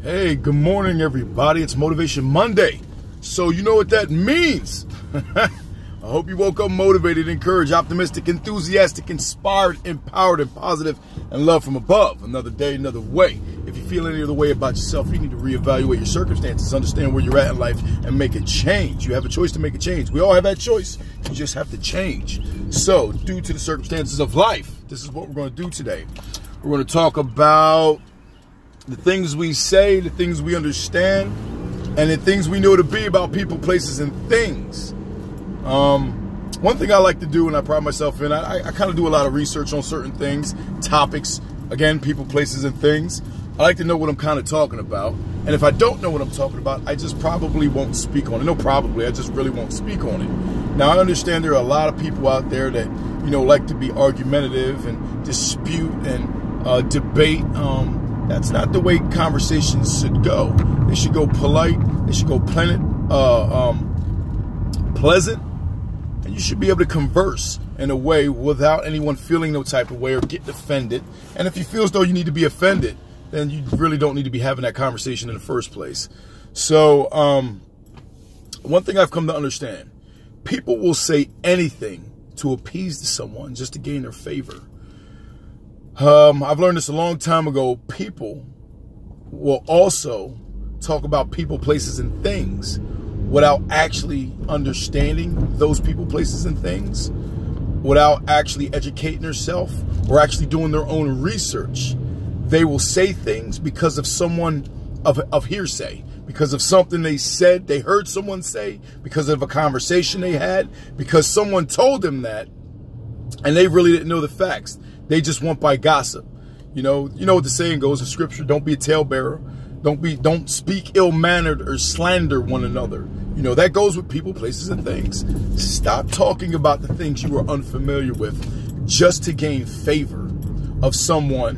Hey, good morning, everybody. It's Motivation Monday. So you know what that means. I hope you woke up motivated, encouraged, optimistic, enthusiastic, inspired, empowered, and positive, and love from above. Another day, another way. If you feel any other way about yourself, you need to reevaluate your circumstances, understand where you're at in life, and make a change. You have a choice to make a change. We all have that choice. You just have to change. So, due to the circumstances of life, this is what we're going to do today. We're going to talk about the things we say, the things we understand, and the things we know to be about people, places, and things. One thing I like to do, and I pride myself in, I kind of do a lot of research on certain things, topics, again, people, places, and things. I like to know what I'm kind of talking about. And if I don't know what I'm talking about, I just probably won't speak on it. No, probably, I just really won't speak on it. Now, I understand there are a lot of people out there that, you know, like to be argumentative and dispute and debate. That's not the way conversations should go. They should go polite. They should go pleasant, and you should be able to converse in a way without anyone feeling no type of way or getting offended. And if you feel as though you need to be offended, then you really don't need to be having that conversation in the first place. So, one thing I've come to understand, people will say anything to appease someone just to gain their favor. I've learned this a long time ago. People will also talk about people, places, and things without actually understanding those people, places, and things, without actually educating themselves or actually doing their own research. They will say things because of someone of hearsay, because of something they said, they heard someone say, because of a conversation they had, because someone told them that, and they really didn't know the facts. They just went by gossip. You know what the saying goes in scripture, don't be a talebearer. Don't speak ill-mannered or slander one another. You know, that goes with people, places, and things. Stop talking about the things you are unfamiliar with just to gain favor of someone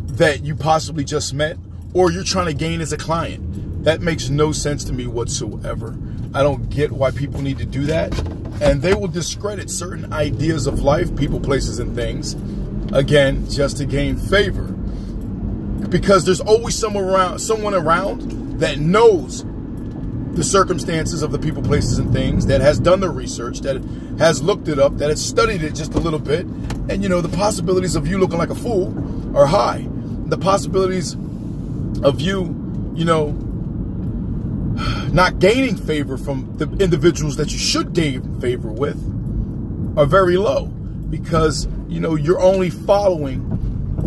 that you possibly just met or you're trying to gain as a client. That makes no sense to me whatsoever. I don't get why people need to do that. And they will discredit certain ideas of life, people, places, and things, again, just to gain favor. Because there's always someone around that knows the circumstances of the people, places, and things, that has done the research, that has looked it up, that has studied it just a little bit. And, you know, the possibilities of you looking like a fool are high. The possibilities of you, you know, not gaining favor from the individuals that you should gain favor with are very low. Because, you know, you're only following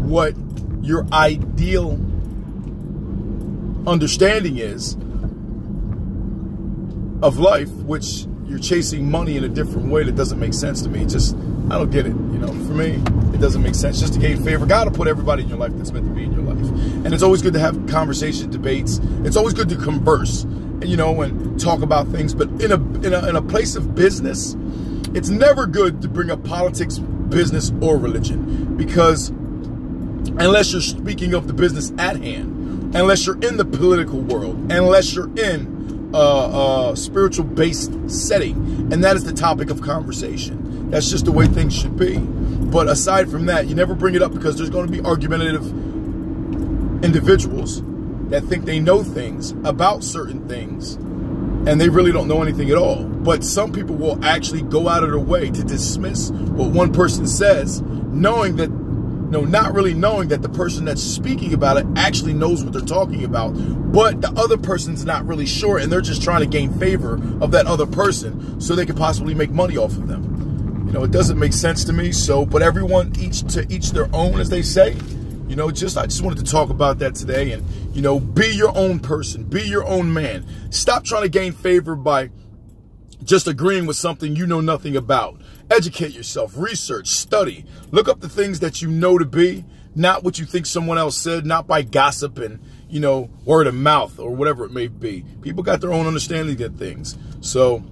what your ideal understanding is of life, which you're chasing money in a different way that doesn't make sense to me. Just, I don't get it. You know, for me, it doesn't make sense. Just to gain favor, God will put everybody in your life that's meant to be in your life. And it's always good to have conversations, debates. It's always good to converse, and, you know, and talk about things. But in a place of business, it's never good to bring up politics, business, or religion, because unless you're speaking of the business at hand, unless you're in the political world, unless you're in a spiritual-based setting, and that is the topic of conversation. That's just the way things should be. But aside from that, you never bring it up, because there's going to be argumentative individuals that think they know things about certain things, and they really don't know anything at all. But some people will actually go out of their way to dismiss what one person says, knowing that, no, not really knowing that the person that's speaking about it actually knows what they're talking about, but the other person's not really sure, and they're just trying to gain favor of that other person so they could possibly make money off of them. You know, it doesn't make sense to me. So, but everyone, each their own, as they say. You know, I just wanted to talk about that today. And, you know, be your own person, be your own man. Stop trying to gain favor by just agreeing with something you know nothing about. Educate yourself, research, study, look up the things that you know to be, not what you think someone else said, not by gossip and, you know, word of mouth or whatever it may be. People got their own understanding of things. So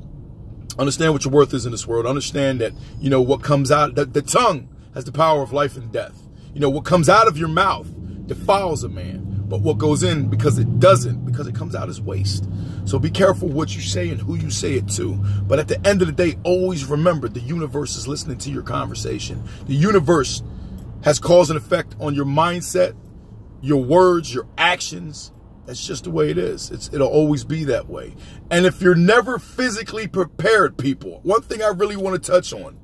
understand what your worth is in this world. Understand that, you know, what comes out, the tongue has the power of life and death. You know, what comes out of your mouth defiles a man. But what goes in, because it doesn't, because it comes out as waste. So be careful what you say and who you say it to. But at the end of the day, always remember the universe is listening to your conversation. The universe has cause and effect on your mindset, your words, your actions, That's just the way it is. It'll always be that way. And if you're never physically prepared, people, one thing I really want to touch on,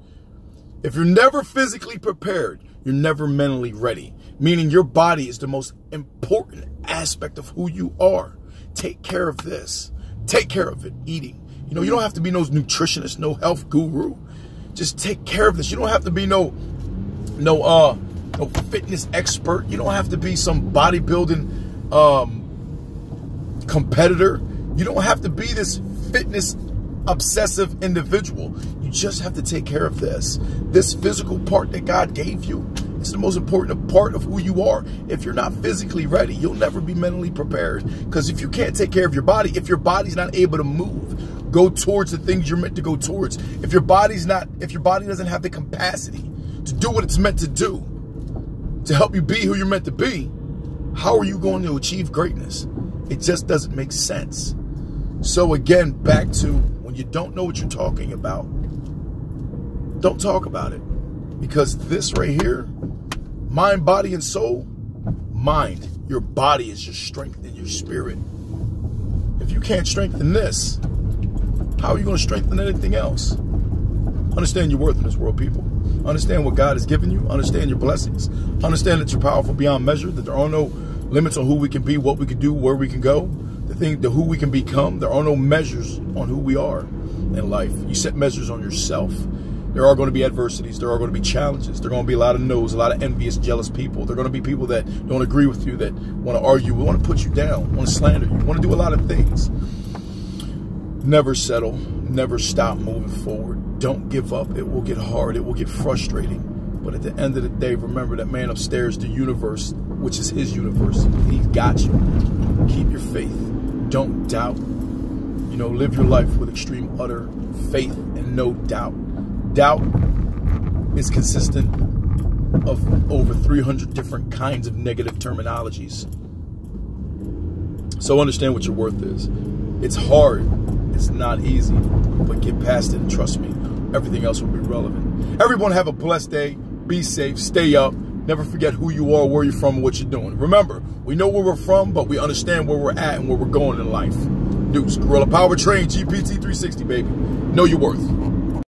if you're never physically prepared, you're never mentally ready, meaning your body is the most important aspect of who you are. Take care of this. Take care of it. Eating. You know, you don't have to be no nutritionist, no health guru. Just take care of this. You don't have to be no fitness expert. You don't have to be some bodybuilding competitor. You don't have to be this fitness obsessive individual. You just have to take care of this physical part that God gave you. It's the most important part of who you are. If you're not physically ready, you'll never be mentally prepared. Because if you can't take care of your body, if your body's not able to move, go towards the things you're meant to go towards, if your body doesn't have the capacity to do what it's meant to do, to help you be who you're meant to be, how are you going to achieve greatness? It just doesn't make sense. So again, back to when you don't know what you're talking about, don't talk about it. Because this right here, mind, body, and soul, mind, your body is your strength and your spirit. If you can't strengthen this, how are you going to strengthen anything else? Understand your worth in this world, people. Understand what God has given you. Understand your blessings. Understand that you're powerful beyond measure, that there are no limits on who we can be, what we can do, where we can go, the who we can become. There are no measures on who we are in life. You set measures on yourself. There are going to be adversities. There are going to be challenges. There are going to be a lot of no's, a lot of envious, jealous people. There are going to be people that don't agree with you, that want to argue, want to put you down, want to slander you, want to do a lot of things. Never settle. Never stop moving forward. Don't give up. It will get hard. It will get frustrating. But at the end of the day, remember that man upstairs, the universe, which is his universe, he's got you. Keep your faith. Don't doubt. You know, live your life with extreme, utter faith and no doubt. Doubt is consistent of over 300 different kinds of negative terminologies. So understand what your worth is. It's hard. It's not easy. But get past it and trust me, everything else will be relevant. Everyone have a blessed day. Be safe. Stay up. Never forget who you are, where you're from, and what you're doing. Remember, we know where we're from, but we understand where we're at and where we're going in life. Deuce, Gorilla Power Train, GPT 360, baby. Know your worth.